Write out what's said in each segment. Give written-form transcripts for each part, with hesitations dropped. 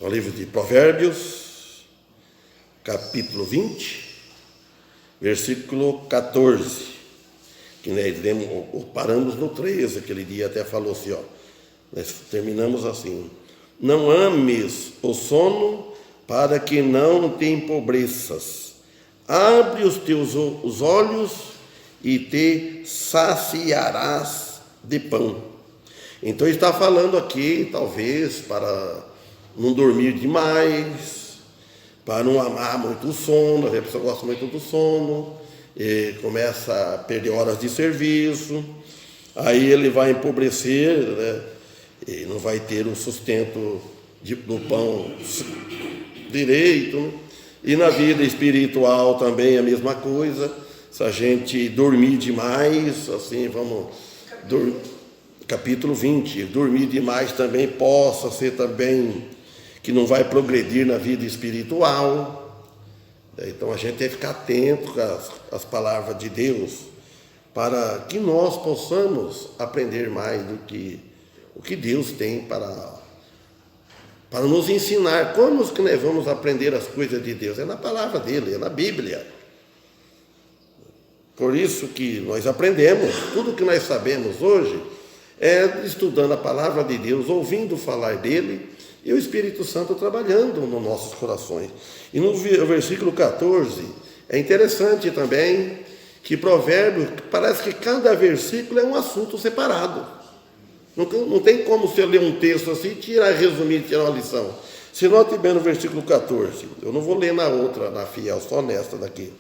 No livro de Provérbios, capítulo 20, versículo 14, que nós paramos no 13, aquele dia até falou assim, nós terminamos assim: não ames o sono para que não te empobreças, abre os teus os olhos e te saciarás de pão. Então ele está falando aqui, talvez, para não dormir demais, para não amar muito o sono. A pessoa gosta muito do sono, e começa a perder horas de serviço, aí ele vai empobrecer, né? E não vai ter o sustento do pão direito, né? E na vida espiritual também a mesma coisa. Se a gente dormir demais, assim, capítulo 20, dormir demais também possa ser também que não vai progredir na vida espiritual. Então a gente tem que ficar atento às palavras de Deus, para que nós possamos aprender mais do que o que Deus tem para nos ensinar. Como que nós vamos aprender as coisas de Deus? É na palavra dele, é na Bíblia. Por isso que nós aprendemos, tudo que nós sabemos hoje é estudando a palavra de Deus, ouvindo falar dele, e o Espírito Santo trabalhando nos nossos corações. E no versículo 14, é interessante também que Provérbio, parece que cada versículo é um assunto separado. Não tem como você ler um texto assim, resumir e tirar uma lição. Se note bem no versículo 14, eu não vou ler na outra, na fiel, só nesta daqui.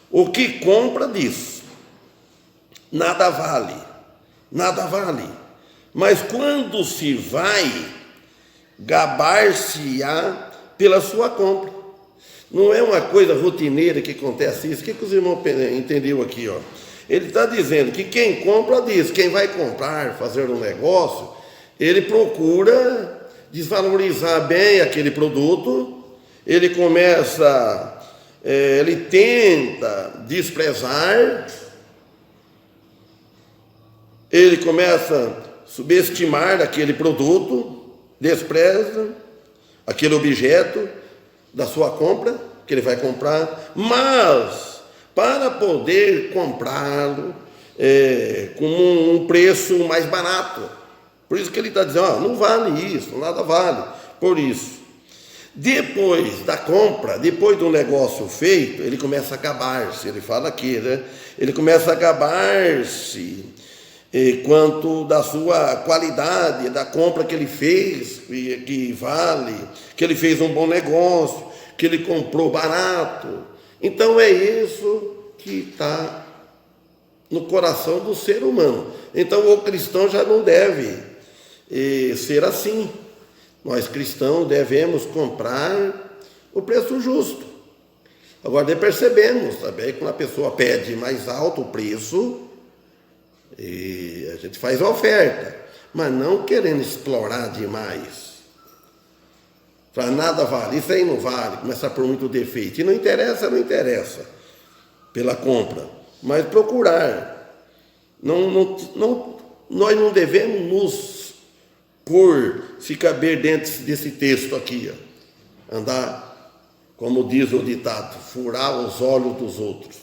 O que compra diz, nada vale, mas quando se vai, gabar-se-á pela sua compra. Não é uma coisa rotineira que acontece isso. O que os irmãos entenderam aqui? Ele está dizendo que quem compra diz, quem vai comprar, fazer um negócio, ele procura desvalorizar bem aquele produto, ele tenta desprezar, ele começa a subestimar aquele produto, despreza aquele objeto da sua compra, que ele vai comprar, mas para poder comprá-lo com um preço mais barato. Por isso que ele está dizendo, não vale isso, nada vale. Por isso, depois da compra, depois do negócio feito, ele começa a gabar-se. Ele fala aqui, né? Ele começa a gabar-se quanto da sua qualidade, da compra que ele fez, que vale, que ele fez um bom negócio, que ele comprou barato. Então é isso que está no coração do ser humano. Então o cristão já não deve ser assim. Nós cristãos devemos comprar o preço justo. Agora percebemos também que quando a pessoa pede mais alto o preço, e a gente faz a oferta, mas não querendo explorar demais. Para nada vale, isso aí não vale, começar por muito defeito. E não interessa pela compra, mas procurar. Nós não devemos nos se caber dentro desse texto aqui, andar, como diz o ditado, furar os olhos dos outros,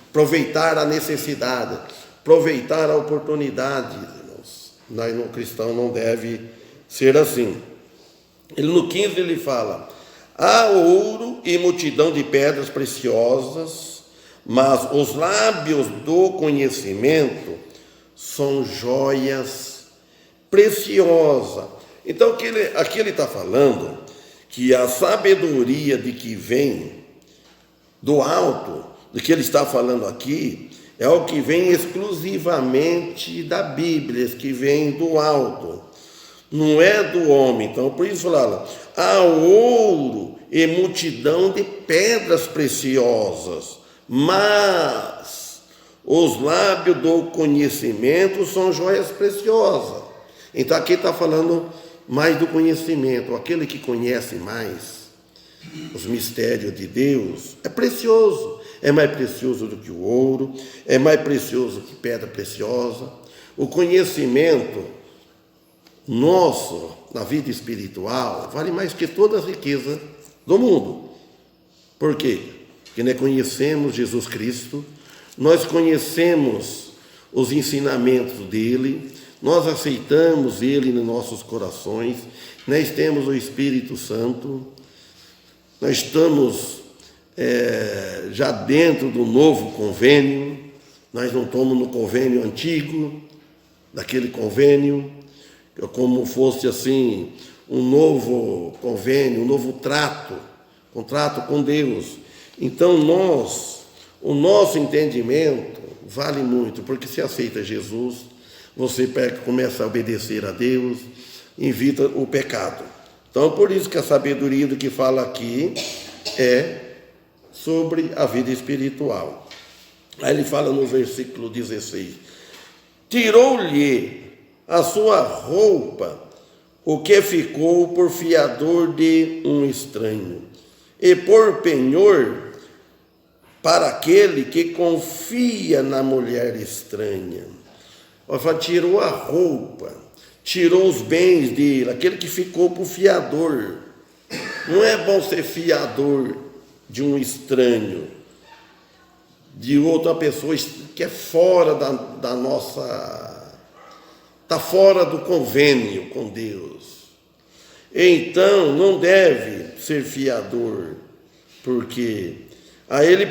aproveitar a necessidade, aproveitar a oportunidade, irmãos. Nós, no cristão, não deve ser assim. No 15 ele fala: há ouro e multidão de pedras preciosas, mas os lábios do conhecimento são joias preciosas. Então aqui ele está falando que a sabedoria de que vem do alto, do que ele está falando aqui, é o que vem exclusivamente da Bíblia, que vem do alto, não é do homem. Então, por isso falaram: há ouro e multidão de pedras preciosas, mas os lábios do conhecimento são joias preciosas. Então, aqui está falando mais do conhecimento. Aquele que conhece mais os mistérios de Deus é precioso. É mais precioso do que o ouro, é mais precioso que pedra preciosa. O conhecimento nosso na vida espiritual vale mais que toda a riqueza do mundo. Por quê? Porque nós conhecemos Jesus Cristo, nós conhecemos os ensinamentos dele, nós aceitamos ele nos nossos corações, nós temos o Espírito Santo, nós estamos já dentro do novo convênio, nós não estamos no convênio antigo, daquele convênio, como fosse assim, um novo convênio, um novo contrato com Deus. Então o nosso entendimento vale muito, porque se aceita Jesus, você começa a obedecer a Deus, evita o pecado. Então, por isso que a sabedoria do que fala aqui é sobre a vida espiritual. Aí ele fala no versículo 16: tirou-lhe a sua roupa, o que ficou por fiador de um estranho, e por penhor para aquele que confia na mulher estranha. Tirou a roupa, tirou os bens dele, aquele que ficou por fiador. Não é bom ser fiador de um estranho, de outra pessoa que é fora da nossa, está fora do convênio com Deus. Então não deve ser fiador, porque a ele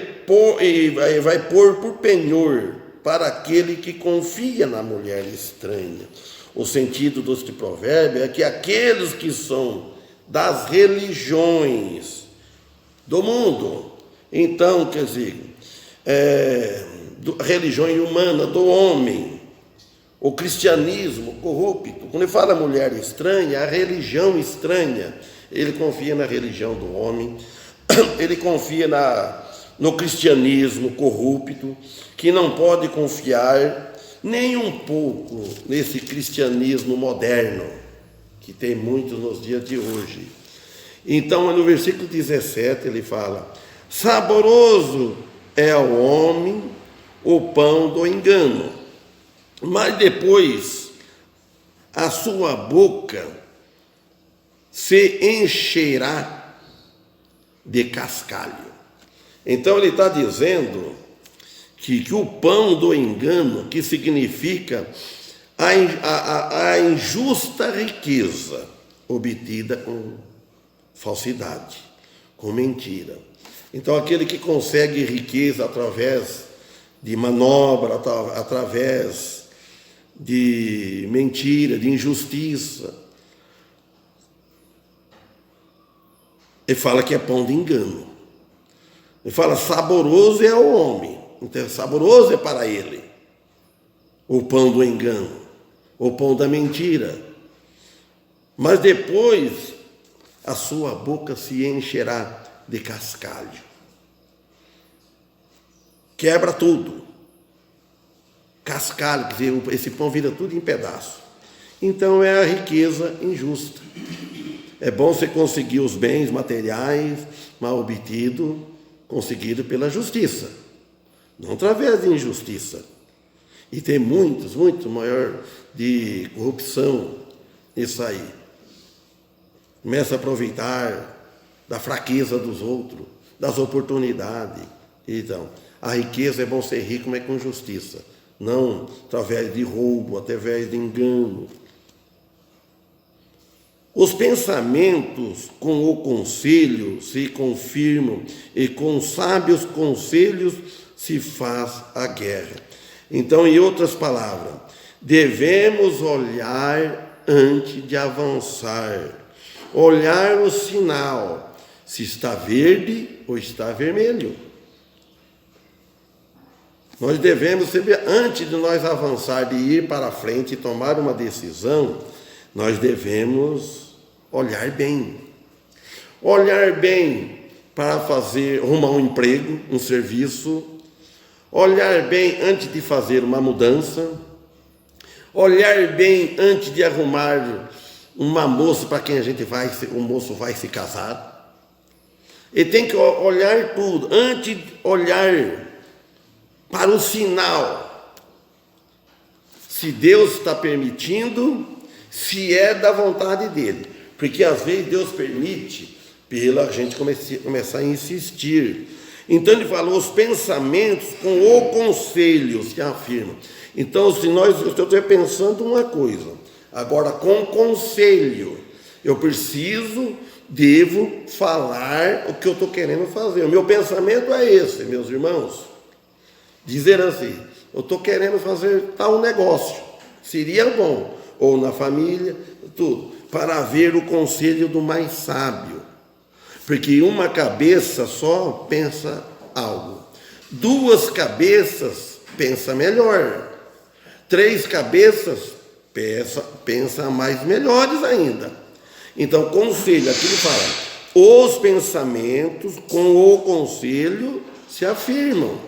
vai pôr por penhor para aquele que confia na mulher estranha. O sentido deste provérbio é que aqueles que são das religiões do mundo, então, quer dizer, religião humana do homem, o cristianismo corrupto, quando ele fala mulher estranha, a religião estranha, ele confia na religião do homem, ele confia no cristianismo corrupto, que não pode confiar nem um pouco nesse cristianismo moderno, que tem muitos nos dias de hoje. Então, no versículo 17, ele fala: saboroso é ao homem o pão do engano, mas depois a sua boca se encherá de cascalho. Então ele está dizendo que o pão do engano, que significa a injusta riqueza obtida com falsidade, com mentira. Então aquele que consegue riqueza através de manobra, através de mentira, de injustiça, ele fala que é pão de engano. Ele fala: saboroso é ao homem, então saboroso é para ele o pão do engano, o pão da mentira. Mas depois a sua boca se encherá de cascalho. Quebra tudo. Cascalho, quer dizer, esse pão vira tudo em pedaço. Então é a riqueza injusta. É bom você conseguir os bens materiais mal obtidos, conseguido pela justiça, não através de injustiça. E tem muito maior de corrupção nisso aí. Começa a aproveitar da fraqueza dos outros, das oportunidades. Então, a riqueza é bom ser rico, mas com justiça, não através de roubo, através de engano. Os pensamentos com o conselho se confirmam, e com sábios conselhos se faz a guerra. Então, em outras palavras, devemos olhar antes de avançar, olhar o sinal, se está verde ou está vermelho. Nós devemos sempre, antes de nós avançar, de ir para frente e tomar uma decisão, nós devemos olhar bem. Olhar bem para arrumar um emprego, um serviço. Olhar bem antes de fazer uma mudança. Olhar bem antes de arrumar uma moça para quem o moço vai se casar. E tem que olhar tudo, antes de olhar para o sinal. Se Deus está permitindo, se é da vontade dele. Porque às vezes Deus permite pela gente começar a insistir. Então ele falou os pensamentos com o conselho, se afirma. Então, se eu estou pensando uma coisa, agora com conselho, eu devo falar o que eu estou querendo fazer. O meu pensamento é esse, meus irmãos. Dizer assim, eu estou querendo fazer tal negócio, seria bom, ou na família, tudo, para ver o conselho do mais sábio. Porque uma cabeça só pensa algo, 2 cabeças pensa melhor, 3 cabeças pensa mais melhores ainda. Então, conselho, aqui ele fala, os pensamentos com o conselho se afirmam.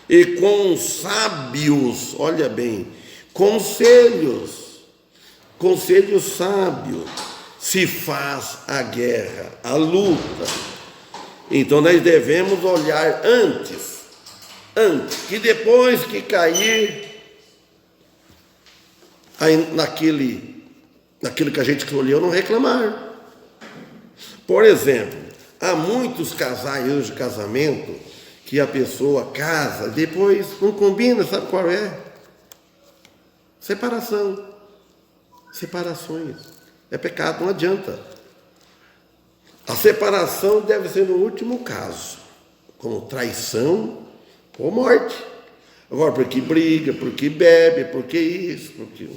E com sábios, olha bem, conselho sábio, se faz a guerra, a luta. Então nós devemos olhar antes, que depois que cair naquilo que a gente escolheu, não reclamar. Por exemplo, há muitos casais hoje de casamento que a pessoa casa, depois não combina, sabe qual é? Separações. É pecado, não adianta. A separação deve ser no último caso, como traição ou morte. Agora, porque briga, porque bebe, porque isso, porque...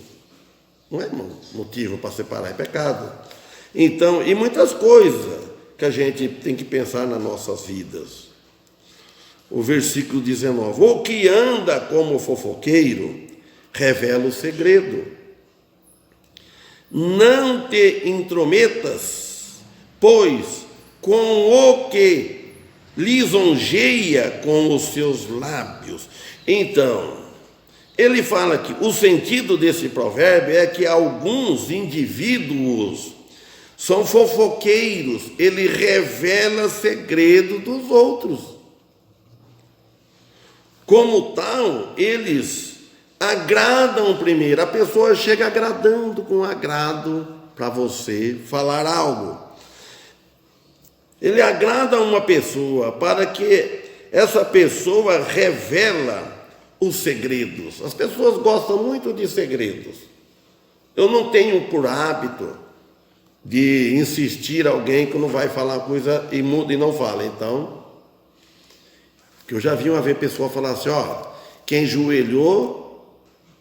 Não é motivo para separar, é pecado. Então, e muitas coisas que a gente tem que pensar nas nossas vidas. O versículo 19, o que anda como fofoqueiro, revela o segredo. Não te intrometas, pois com o que lisonjeia com os seus lábios. Então, ele fala que o sentido desse provérbio é que alguns indivíduos são fofoqueiros, ele revela segredo dos outros. Como tal, eles agradam primeiro, a pessoa chega agradando com agrado para você falar algo. Ele agrada uma pessoa para que essa pessoa revela os segredos. As pessoas gostam muito de segredos. Eu não tenho por hábito de insistir alguém que não vai falar coisa e muda e não fala. Então, que eu já vi uma vez pessoa falar assim, quem joelhou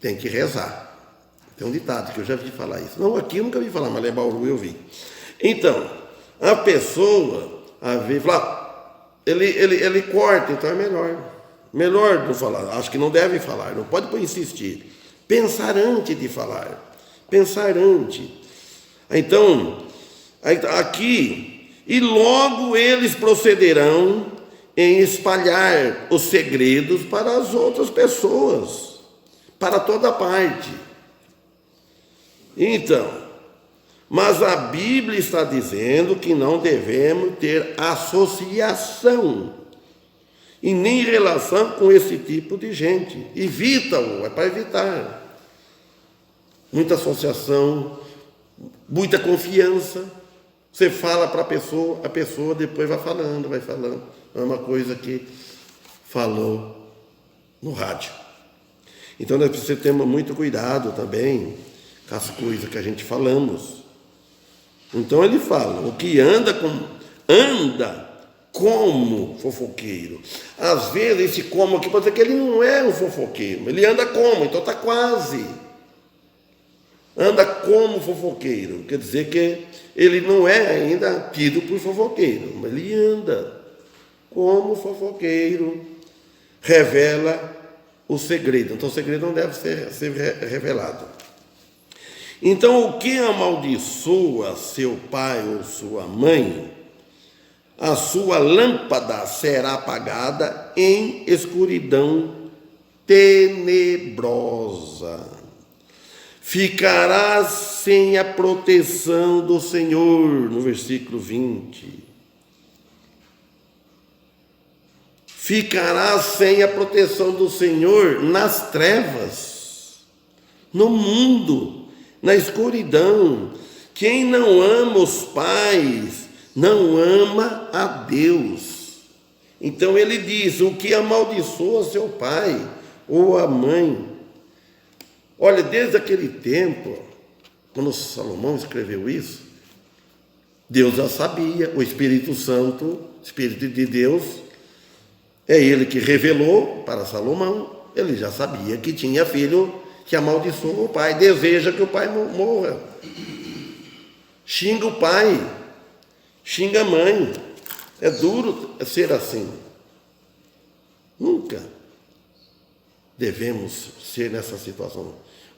tem que rezar. Tem um ditado que eu já vi falar isso. Não, aqui eu nunca vi falar, mas lá em Bauru eu vi. Então, a pessoa, a ver, fala, ele corta, então é melhor não falar. Acho que não deve falar, não pode insistir. Pensar antes de falar. Pensar antes. Então, aqui, e logo eles procederão em espalhar os segredos para as outras pessoas, para toda parte. Então, mas a Bíblia está dizendo que não devemos ter associação e nem relação com esse tipo de gente. Evita-o, é para evitar. Muita associação, muita confiança. Você fala para a pessoa depois vai falando. É uma coisa que falou no rádio. Então nós precisamos ter muito cuidado também com as coisas que a gente falamos. Então ele fala, o que anda como fofoqueiro. Às vezes esse como aqui pode dizer que ele não é um fofoqueiro, ele anda como, então está quase. Anda como fofoqueiro, quer dizer que ele não é ainda tido por fofoqueiro, mas ele anda como fofoqueiro, revela o segredo. Então o segredo não deve ser revelado. Então o que amaldiçoa seu pai ou sua mãe, a sua lâmpada será apagada em escuridão tenebrosa. Ficarás sem a proteção do Senhor, no versículo 20. Ficarás sem a proteção do Senhor nas trevas, no mundo na escuridão. Quem não ama os pais, não ama a Deus. Então ele diz: o que amaldiçoa seu pai ou a mãe. Olha, desde aquele tempo, quando Salomão escreveu isso, Deus já sabia, o Espírito Santo, Espírito de Deus, é ele que revelou para Salomão. Ele já sabia que tinha filho que amaldiçoa o pai, deseja que o pai morra. Xinga o pai, xinga a mãe. É duro ser assim. Nunca devemos ser nessa situação.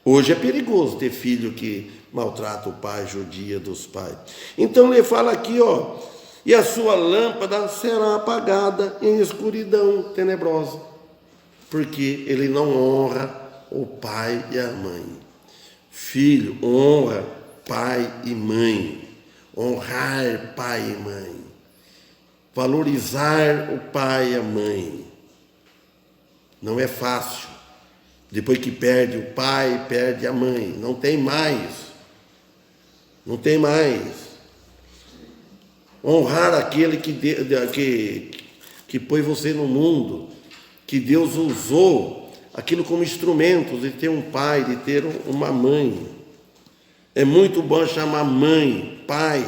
Hoje é perigoso ter filho que maltrata o pai, judia dos pais. Então ele fala aqui, ó, e a sua lâmpada será apagada em escuridão tenebrosa, porque ele não honra o pai e a mãe. Filho, honra pai e mãe. Honrar pai e mãe. Valorizar o pai e a mãe. Não é fácil. Depois que perde o pai, perde a mãe. Não tem mais. Não tem mais. Honrar aquele que pôs você no mundo, que Deus usou aquilo como instrumento de ter um pai, de ter uma mãe. É muito bom chamar mãe, pai.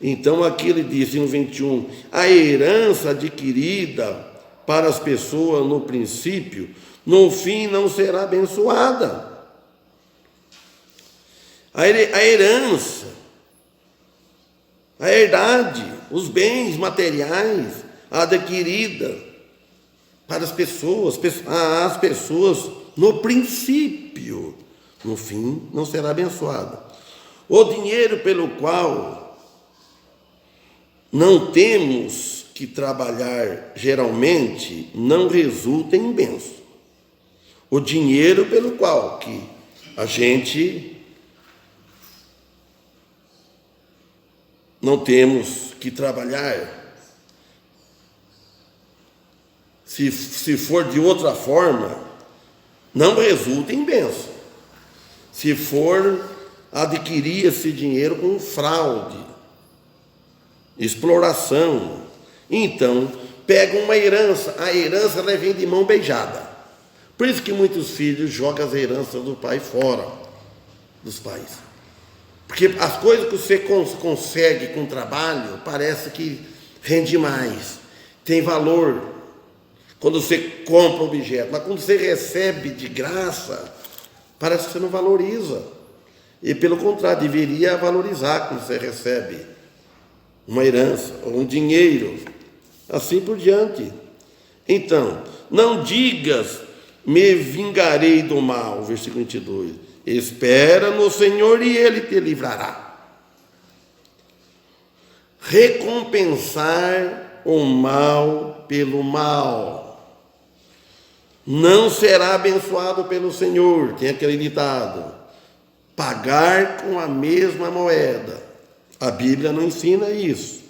Então aqui ele diz no 21, a herança adquirida para as pessoas no princípio, no fim não será abençoada. A herança, a herdade, os bens materiais adquirida para as pessoas no princípio, no fim não será abençoada. O dinheiro pelo qual não temos que trabalhar geralmente não resulta em bênção. O dinheiro pelo qual que a gente não temos que trabalhar, se for de outra forma, não resulta em bênção. Se for adquirir esse dinheiro com fraude, exploração, então pega uma herança, a herança ela vem de mão beijada. Por isso que muitos filhos jogam as heranças do pai fora dos pais. Porque as coisas que você consegue com trabalho, parece que rende mais, tem valor quando você compra o objeto, mas quando você recebe de graça, parece que você não valoriza. E pelo contrário, deveria valorizar quando você recebe uma herança, ou um dinheiro, assim por diante. Então, não digas, me vingarei do mal, versículo 22. Espera no Senhor e Ele te livrará. Recompensar o mal pelo mal. Não será abençoado pelo Senhor. Tem aquele ditado. Pagar com a mesma moeda. A Bíblia não ensina isso.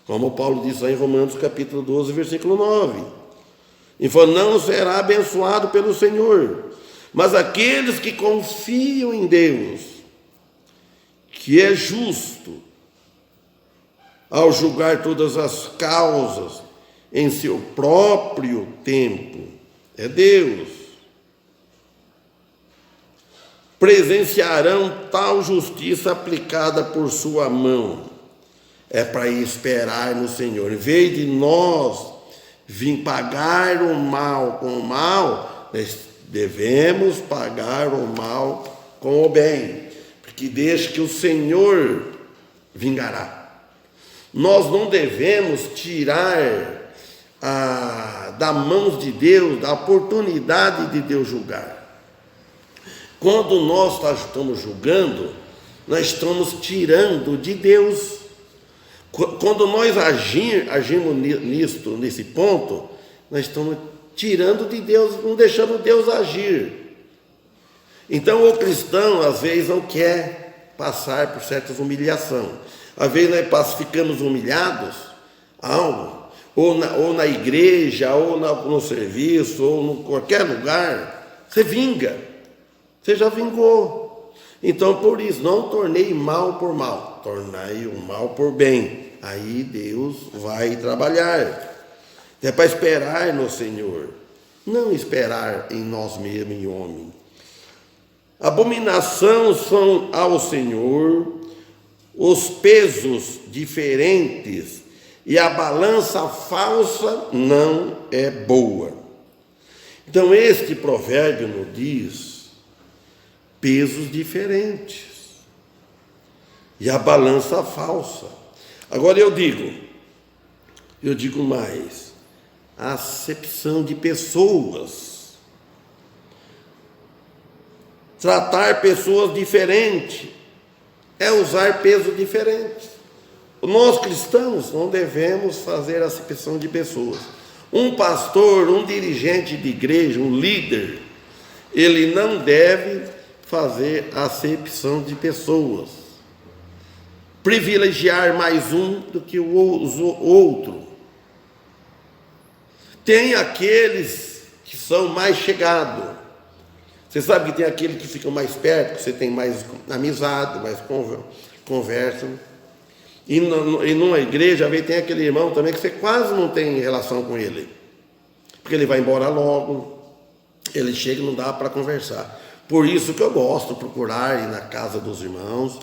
Como Paulo diz lá em Romanos capítulo 12, versículo 9. E falou, não será abençoado pelo Senhor. Mas aqueles que confiam em Deus, que é justo, ao julgar todas as causas em seu próprio tempo, é Deus, presenciarão tal justiça aplicada por sua mão. É para esperar no Senhor. Em vez de nós vir pagar o mal com o mal, devemos pagar o mal com o bem, porque deixa que o Senhor vingará. Nós não devemos tirar da mão de Deus a oportunidade de Deus julgar. Quando nós estamos julgando, nós estamos tirando de Deus. Quando nós agimos nesse ponto, nós estamos tirando de Deus, não deixando Deus agir. Então o cristão às vezes não quer passar por certas humilhações. Às vezes nós ficamos humilhados, ou na igreja, ou no serviço, ou em qualquer lugar, você vinga. Você já vingou. Então, por isso, não tornei mal por mal, tornei o mal por bem. Aí Deus vai trabalhar. É para esperar no Senhor, não esperar em nós mesmos, em homem. Abominação são ao Senhor os pesos diferentes, e a balança falsa não é boa. Então, este provérbio nos diz pesos diferentes e a balança falsa. Agora eu digo mais, a acepção de pessoas, tratar pessoas diferentes, é usar pesos diferentes. Nós cristãos não devemos fazer acepção de pessoas. Um pastor, um dirigente de igreja, um líder, ele não deve fazer acepção de pessoas, privilegiar mais um do que o outro. Tem aqueles que são mais chegados. Você sabe que tem aqueles que ficam mais perto, que você tem mais amizade, mais conversam. E numa igreja, às vezes tem aquele irmão também que você quase não tem relação com ele, porque ele vai embora logo, ele chega e não dá para conversar. Por isso que eu gosto de procurar ir na casa dos irmãos,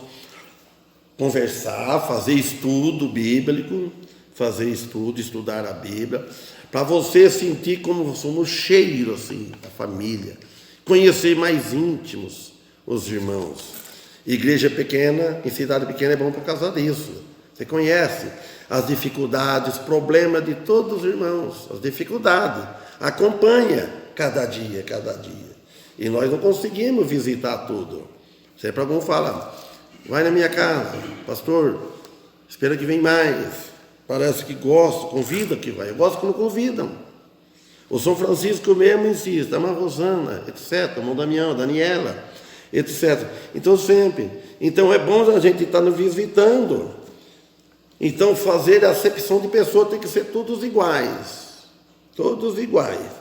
conversar, fazer estudo bíblico, estudar a Bíblia, para você sentir como somos cheiros assim, da família, conhecer mais íntimos os irmãos. Igreja pequena, em cidade pequena é bom por causa disso. Você conhece as dificuldades, problemas de todos os irmãos, as dificuldades, acompanha cada dia. E nós não conseguimos visitar tudo. Sempre algum fala, vai na minha casa, pastor, espera que vem mais, parece que gosta, convida que vai. Eu gosto quando convidam. O São Francisco mesmo insiste, a Rosana, etc., o Damião, Daniela, etc. Então sempre. Então é bom a gente estar nos visitando. Então fazer a acepção de pessoas tem que ser todos iguais. Todos iguais.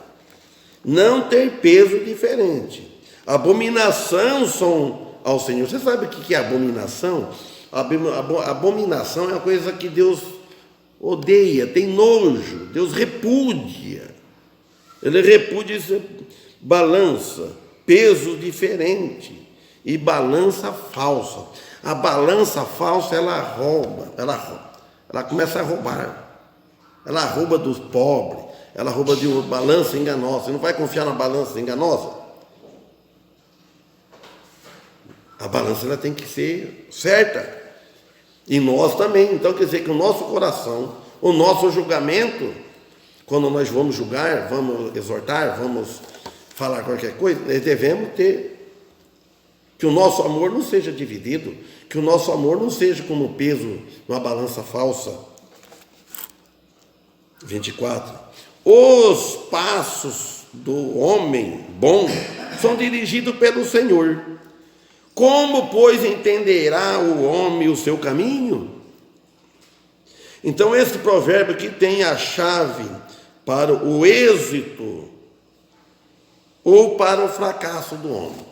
Não ter peso diferente. Abominação são ao Senhor. Você sabe o que é abominação? Abominação é uma coisa que Deus odeia, tem nojo, Deus repudia. Ele repudia isso, balança, peso diferente e balança falsa. A balança falsa, ela rouba, ela começa a roubar. Ela rouba dos pobres, ela rouba de uma balança enganosa. Você não vai confiar na balança enganosa? A balança ela tem que ser certa. E nós também. Então quer dizer que o nosso coração, o nosso julgamento, quando nós vamos julgar, vamos exortar, vamos falar qualquer coisa, nós devemos ter que o nosso amor não seja dividido, que o nosso amor não seja como peso numa balança falsa. 24. Os passos do homem bom são dirigidos pelo Senhor. Como, pois, entenderá o homem o seu caminho? Então, esse provérbio aqui tem a chave para o êxito ou para o fracasso do homem.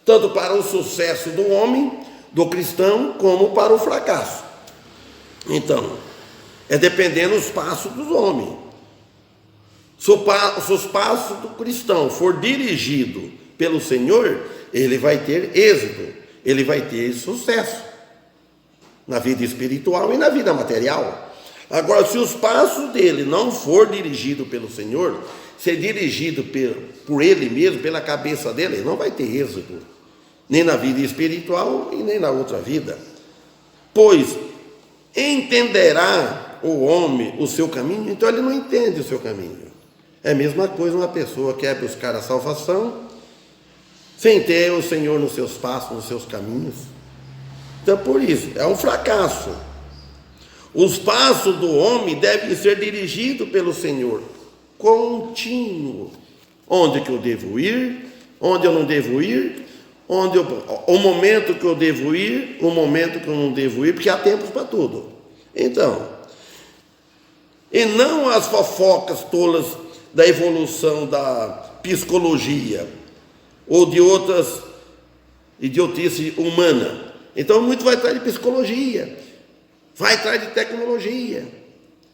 Tanto para o sucesso do homem, do cristão, como para o fracasso. Então, é dependendo dos passos dos homens. Se os passos do cristão for dirigido pelo Senhor, ele vai ter êxito, ele vai ter sucesso na vida espiritual e na vida material. Agora, se os passos dele não for dirigido pelo Senhor, ser dirigido por ele mesmo, pela cabeça dele, ele não vai ter êxito, nem na vida espiritual e nem na outra vida. Pois entenderá o homem o seu caminho, então ele não entende o seu caminho. É a mesma coisa uma pessoa que quer buscar a salvação, sem ter o Senhor nos seus passos, nos seus caminhos. Então, por isso, é um fracasso. Os passos do homem devem ser dirigidos pelo Senhor, contínuo. Onde que eu devo ir, onde eu não devo ir, o momento que eu devo ir, o momento que eu não devo ir, porque há tempos para tudo. Então, e não as fofocas tolas da evolução da psicologia, ou de outras idiotice humana. Então, muito vai atrás de psicologia, vai atrás de tecnologia,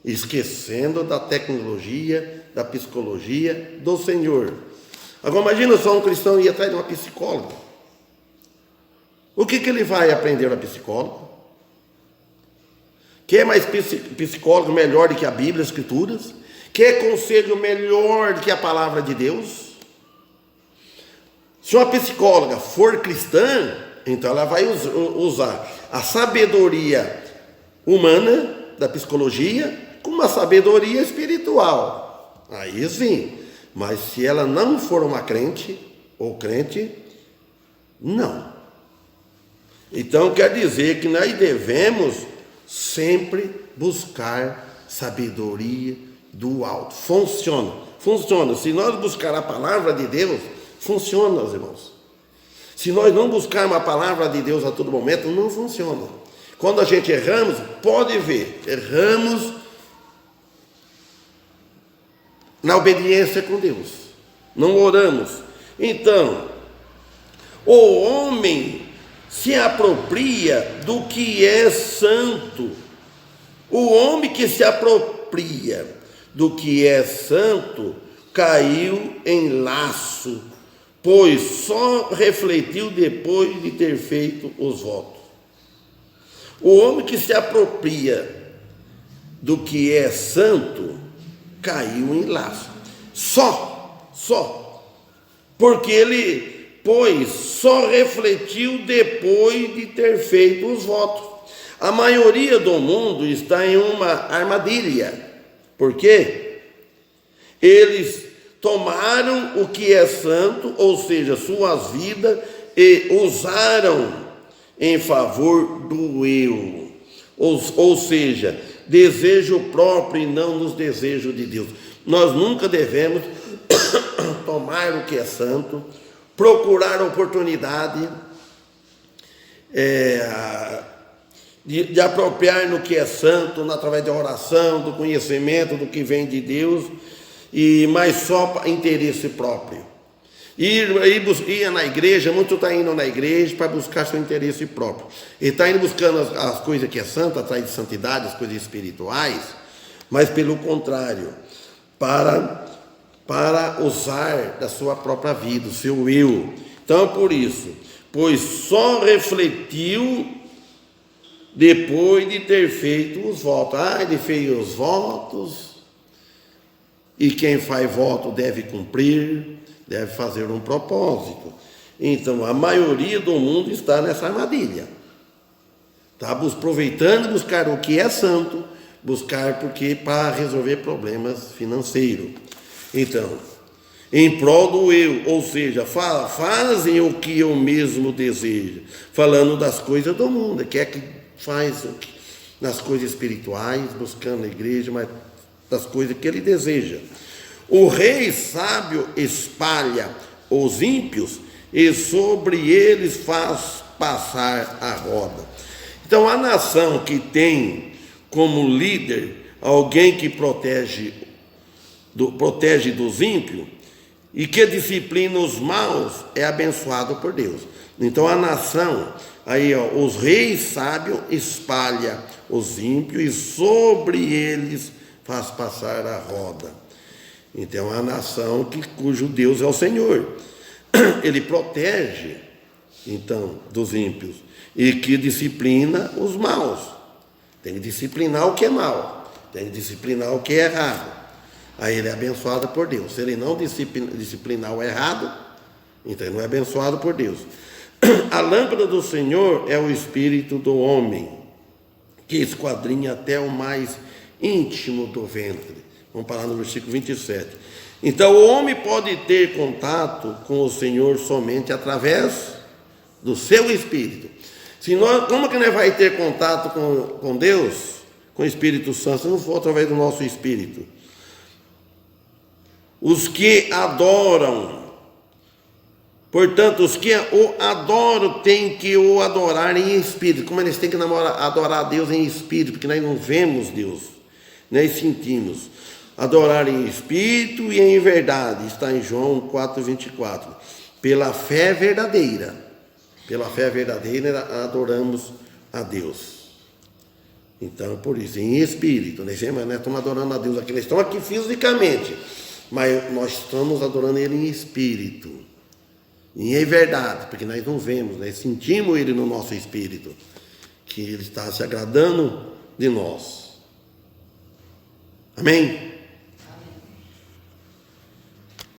esquecendo da tecnologia, da psicologia do Senhor. Agora, imagina só um cristão ir atrás de uma psicóloga. O que ele vai aprender na psicóloga? Quer mais psicólogo melhor do que a Bíblia, as Escrituras? Quer conselho melhor do que a palavra de Deus? Se uma psicóloga for cristã, então ela vai usar a sabedoria humana da psicologia com uma sabedoria espiritual. Aí sim. Mas se ela não for uma crente ou crente, não. Então quer dizer que nós devemos sempre buscar sabedoria do alto. Funciona. Se nós buscar a palavra de Deus, funciona, meus irmãos. Se nós não buscarmos a palavra de Deus a todo momento, não funciona. Quando a gente erramos, pode ver, erramos na obediência com Deus, não oramos. Então, o homem se apropria do que é santo. O homem que se apropria do que é santo caiu em laço, pois só refletiu depois de ter feito os votos. O homem que se apropria do que é santo caiu em laço. Só. Porque pois só refletiu depois de ter feito os votos. A maioria do mundo está em uma armadilha. Por quê? Eles tomaram o que é santo, ou seja, suas vidas, e usaram em favor do eu. Ou seja, desejo próprio e não nos desejos de Deus. Nós nunca devemos tomar o que é santo, procurar oportunidade de apropriar no que é santo, através da oração, do conhecimento do que vem de Deus, mas só para interesse próprio. Ir na igreja, muito está indo na igreja para buscar seu interesse próprio. Ele está indo buscando as coisas que é santo, atrás de santidade, as coisas espirituais, mas pelo contrário, para usar da sua própria vida, o seu eu. Então, por isso, pois só refletiu depois de ter feito os votos. Ele fez os votos, e quem faz voto deve cumprir, deve fazer um propósito. Então, a maioria do mundo está nessa armadilha. Está aproveitando buscar o que é santo, buscar para resolver problemas financeiros. Então, em prol do eu, ou seja, fazem o que eu mesmo desejo, falando das coisas do mundo, que faz nas coisas espirituais, buscando a igreja, mas das coisas que ele deseja. O rei sábio espalha os ímpios e sobre eles faz passar a roda. Então, a nação que tem como líder alguém que protege dos ímpios e que disciplina os maus é abençoado por Deus. Então, a nação, os reis sábios espalha os ímpios e sobre eles faz passar a roda. Então, a nação cujo Deus é o Senhor. Ele protege, então, dos ímpios e que disciplina os maus. Tem que disciplinar o que é mal, tem que disciplinar o que é errado. Aí ele é abençoado por Deus. Se ele não disciplinar o errado, então ele não é abençoado por Deus. A lâmpada do Senhor é o espírito do homem, que esquadrinha até o mais íntimo do ventre. Vamos parar no versículo 27. Então, o homem pode ter contato com o Senhor somente através do seu espírito. Como que nós vamos ter contato com Deus, com o Espírito Santo, se não for através do nosso espírito? Os que adoram, portanto, os que o adoram têm que o adorar em espírito. Como eles têm que adorar a Deus em espírito, porque nós não vemos Deus, nós sentimos. Adorar em espírito e em verdade, está em João 4,24. Pela fé verdadeira. pela fé verdadeira, adoramos a Deus. Então, por isso, em espírito, nós estamos adorando a Deus aqui, nós estamos aqui fisicamente, mas nós estamos adorando Ele em espírito, e em verdade, porque nós não vemos, nós sentimos Ele no nosso espírito, que Ele está se agradando de nós. Amém?